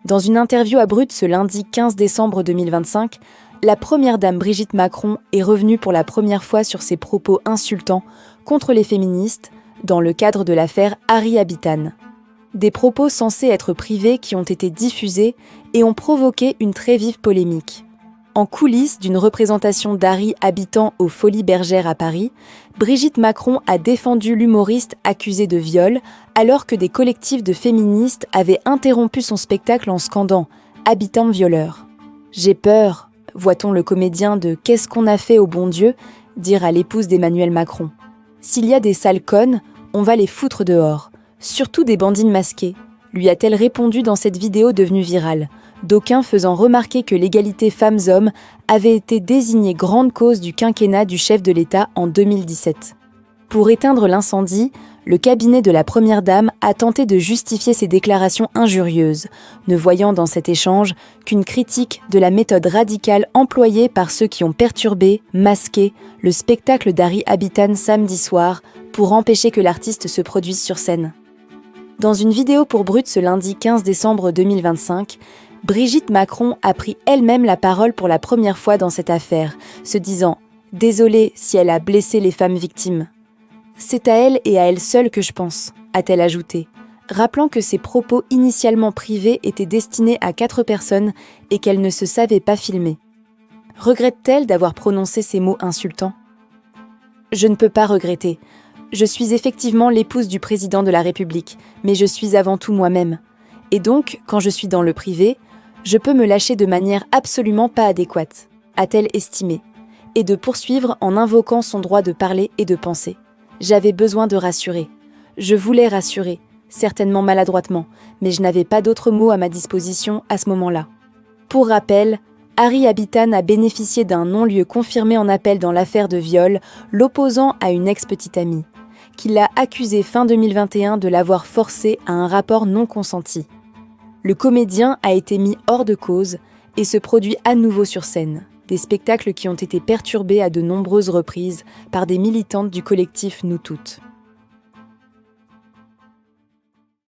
Dans une interview à Brut ce lundi 15 décembre 2025, la première dame Brigitte Macron est revenue pour la première fois sur ses propos insultants contre les féministes dans le cadre de l'affaire Harry Habitan. Des propos censés être privés qui ont été diffusés et ont provoqué une très vive polémique. En coulisses d'une représentation d'Harry Habitan aux Folies Bergères à Paris, Brigitte Macron a défendu l'humoriste accusé de viol alors que des collectifs de féministes avaient interrompu son spectacle en scandant « Habitant violeur ». « J'ai peur », voit-on le comédien de « Qu'est-ce qu'on a fait au bon Dieu ?» dire à l'épouse d'Emmanuel Macron. « S'il y a des sales connes, on va les foutre dehors, surtout des bandines masquées », lui a-t-elle répondu dans cette vidéo devenue virale, d'aucuns faisant remarquer que l'égalité femmes-hommes avait été désignée grande cause du quinquennat du chef de l'État en 2017. Pour éteindre l'incendie, le cabinet de la Première Dame a tenté de justifier ses déclarations injurieuses, ne voyant dans cet échange qu'une critique de la méthode radicale employée par ceux qui ont perturbé, masqué, le spectacle d'Harry Habitan samedi soir pour empêcher que l'artiste se produise sur scène. Dans une vidéo pour Brut ce lundi 15 décembre 2025, Brigitte Macron a pris elle-même la parole pour la première fois dans cette affaire, se disant « Désolée si elle a blessé les femmes victimes ». « C'est à elle et à elle seule que je pense », a-t-elle ajouté, rappelant que ses propos initialement privés étaient destinés à 4 personnes et qu'elle ne se savait pas filmer. Regrette-t-elle d'avoir prononcé ces mots insultants ? « Je ne peux pas regretter. Je suis effectivement l'épouse du président de la République, mais je suis avant tout moi-même. Et donc, quand je suis dans le privé, je peux me lâcher de manière absolument pas adéquate, a-t-elle estimé, et de poursuivre en invoquant son droit de parler et de penser. J'avais besoin de rassurer. Je voulais rassurer, certainement maladroitement, mais je n'avais pas d'autres mots à ma disposition à ce moment-là. Pour rappel, Harry Habitan a bénéficié d'un non-lieu confirmé en appel dans l'affaire de viol, l'opposant à une ex-petite amie, qui l'a accusé fin 2021 de l'avoir forcé à un rapport non consenti. Le comédien a été mis hors de cause et se produit à nouveau sur scène. Des spectacles qui ont été perturbés à de nombreuses reprises par des militantes du collectif Nous Toutes.